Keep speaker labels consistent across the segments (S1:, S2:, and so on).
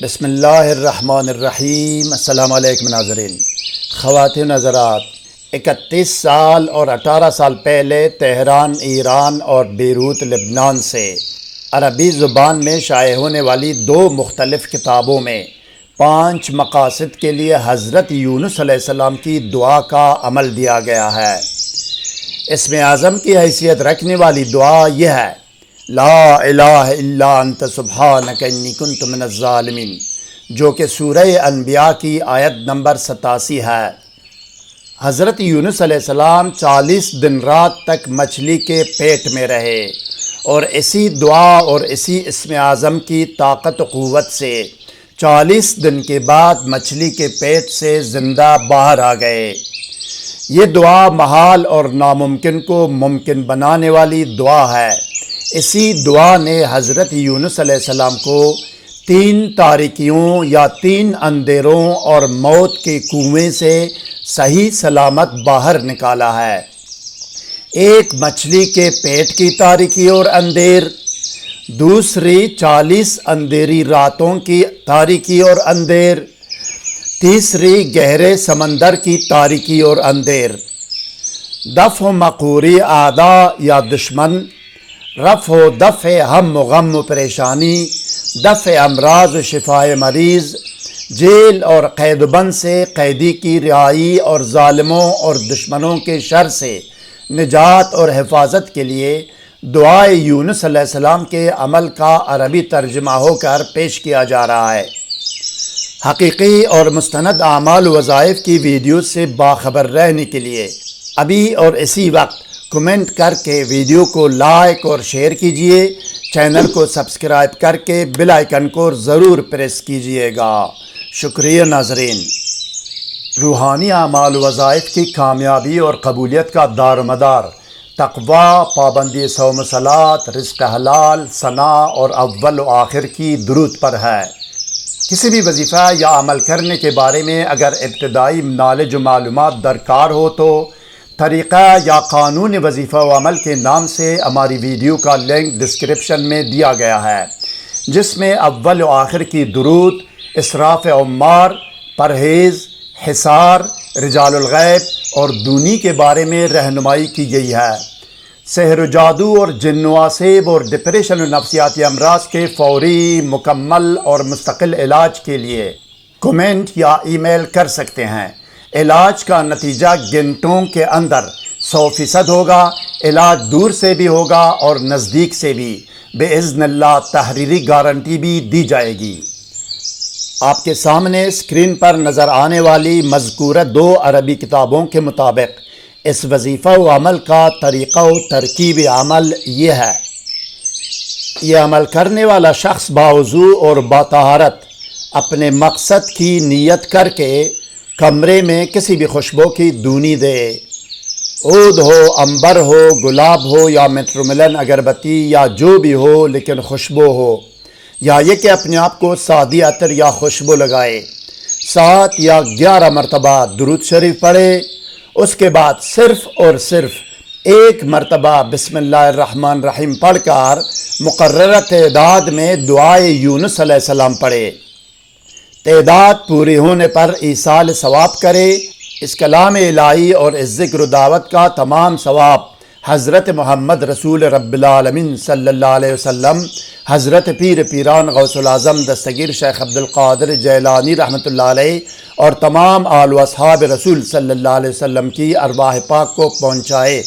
S1: بسم اللہ الرحمن الرحیم۔ السلام علیکم ناظرین۔ خواتین حضرات، 31 سال اور 18 سال پہلے تہران ایران اور بیروت لبنان سے عربی زبان میں شائع ہونے والی 2 مختلف کتابوں میں 5 مقاصد کے لیے حضرت یونس علیہ السلام کی دعا کا عمل دیا گیا ہے۔ اسم اعظم کی حیثیت رکھنے والی دعا یہ ہے: لا الہ الا انت سبحانک انی کنت من الظالمین، جو کہ سورہ انبیاء کی آیت نمبر 87 ہے۔ حضرت یونس علیہ السلام 40 دن رات تک مچھلی کے پیٹ میں رہے اور اسی دعا اور اسی اسم اعظم کی طاقت و قوت سے 40 دن کے بعد مچھلی کے پیٹ سے زندہ باہر آ گئے۔ یہ دعا محال اور ناممکن کو ممکن بنانے والی دعا ہے۔ اسی دعا نے حضرت یونس علیہ السلام کو 3 تاریکیوں یا 3 اندھیروں اور موت کے کنویں سے صحیح سلامت باہر نکالا ہے۔ ایک مچھلی کے پیٹ کی تاریکی اور اندھیر، دوسری 40 اندھیری راتوں کی تاریکی اور اندھیر، تیسری گہرے سمندر کی تاریکی اور اندھیر، دفع مقوری اعداء یا دشمن، رفع و دفع ہم و غم و پریشانی، دفع امراض و شفائے مریض، جیل اور قید و بند سے قیدی کی رہائی اور ظالموں اور دشمنوں کے شر سے نجات اور حفاظت کے لیے دعائے یونس علیہ السلام کے عمل کا عربی ترجمہ ہو کر پیش کیا جا رہا ہے۔ حقیقی اور مستند اعمال و وظائف کی ویڈیو سے باخبر رہنے کے لیے ابھی اور اسی وقت کمنٹ کر کے ویڈیو کو لائک اور شیئر کیجئے، چینل کو سبسکرائب کر کے بیل آئیکن کو ضرور پریس کیجئے گا۔ شکریہ ناظرین۔ روحانی اعمال و وظائف کی کامیابی اور قبولیت کا دار و مدار تقوی، پابندی صوم و صلاۃ، رزق حلال، ثناء اور اول و آخر کی درود پر ہے۔ کسی بھی وظیفہ یا عمل کرنے کے بارے میں اگر ابتدائی نالج و معلومات درکار ہو تو طریقہ یا قانون وظیفہ و عمل کے نام سے ہماری ویڈیو کا لنک ڈسکرپشن میں دیا گیا ہے، جس میں اول و آخر کی درود، اسراف عمار، پرہیز، حصار، رجال الغیب اور دونی کے بارے میں رہنمائی کی گئی ہے۔ سحر و جادو اور جن و عصیب اور ڈپریشن و نفسیاتی امراض کے فوری، مکمل اور مستقل علاج کے لیے کمنٹ یا ای میل کر سکتے ہیں۔ علاج کا نتیجہ گھنٹوں کے اندر 100% ہوگا۔ علاج دور سے بھی ہوگا اور نزدیک سے بھی، باذن اللہ تحریری گارنٹی بھی دی جائے گی۔ آپ کے سامنے اسکرین پر نظر آنے والی مذکورہ 2 عربی کتابوں کے مطابق اس وظیفہ و عمل کا طریقہ و ترکیب عمل یہ ہے: یہ عمل کرنے والا شخص باوضو اور باطہارت اپنے مقصد کی نیت کر کے کمرے میں کسی بھی خوشبو کی دونی دے، عود ہو، عنبر ہو، گلاب ہو یا میٹروملن اگربتی یا جو بھی ہو لیکن خوشبو ہو، یا یہ کہ اپنے آپ کو سادی عطر یا خوشبو لگائے، 7 یا 11 مرتبہ درود شریف پڑھے۔ اس کے بعد صرف اور صرف 1 مرتبہ بسم اللہ الرحمن الرحیم پڑھ کر مقررہ تعداد میں دعائے یونس علیہ السلام پڑھے۔ تعداد پوری ہونے پر ایصال ثواب کرے۔ اس کلام الہی اور اس ذکر و دعوت کا تمام ثواب حضرت محمد رسول رب العالمین صلی اللہ علیہ وسلم، حضرت پیر پیران غوث العظم دستگیر شیخ عبدالقادر جیلانی رحمۃ اللہ علیہ اور تمام آل و اصحاب رسول صلی اللہ علیہ وسلم کی ارواح پاک کو پہنچائے،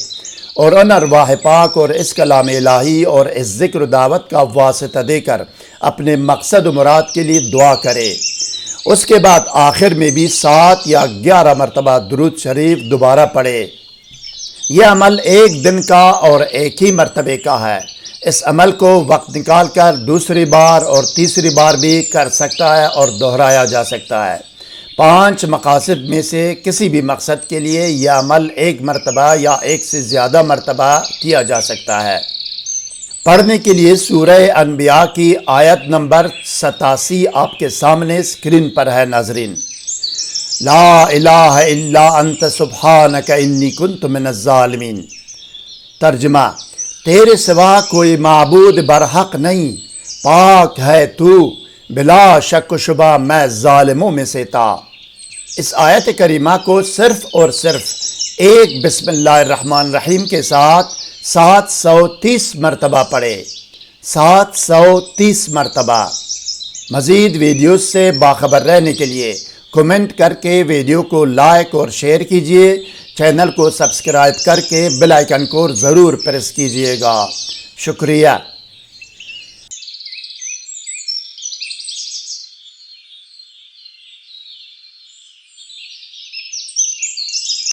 S1: اور ان ارواح پاک اور اس کلام الہی اور اس ذکر و دعوت کا واسطہ دے کر اپنے مقصد و مراد کے لیے دعا کرے۔ اس کے بعد آخر میں بھی 7 یا 11 مرتبہ درود شریف دوبارہ پڑھے۔ یہ عمل 1 دن کا اور 1 ہی مرتبے کا ہے۔ اس عمل کو وقت نکال کر دوسری بار اور تیسری بار بھی کر سکتا ہے اور دہرایا جا سکتا ہے۔ 5 مقاصد میں سے کسی بھی مقصد کے لیے یہ عمل 1 مرتبہ یا 1 سے زیادہ مرتبہ کیا جا سکتا ہے۔ پڑھنے کے لیے سورہ انبیاء کی آیت نمبر 87 آپ کے سامنے اسکرین پر ہے ناظرین۔ لا الہ الا انت سبحانک انی کنت من الظالمین۔ ترجمہ: تیرے سوا کوئی معبود برحق نہیں، پاک ہے تو، بلا شک و شبہ میں ظالموں میں سے تھا۔ اس آیت کریمہ کو صرف اور صرف ایک بسم اللہ الرحمن الرحیم کے ساتھ 730 مرتبہ پڑھے، 730 مرتبہ۔ مزید ویڈیوز سے باخبر رہنے کے لیے کمنٹ کر کے ویڈیو کو لائک اور شیئر کیجئے، چینل کو سبسکرائب کر کے بیل آئیکن کو ضرور پریس کیجئے گا۔ شکریہ۔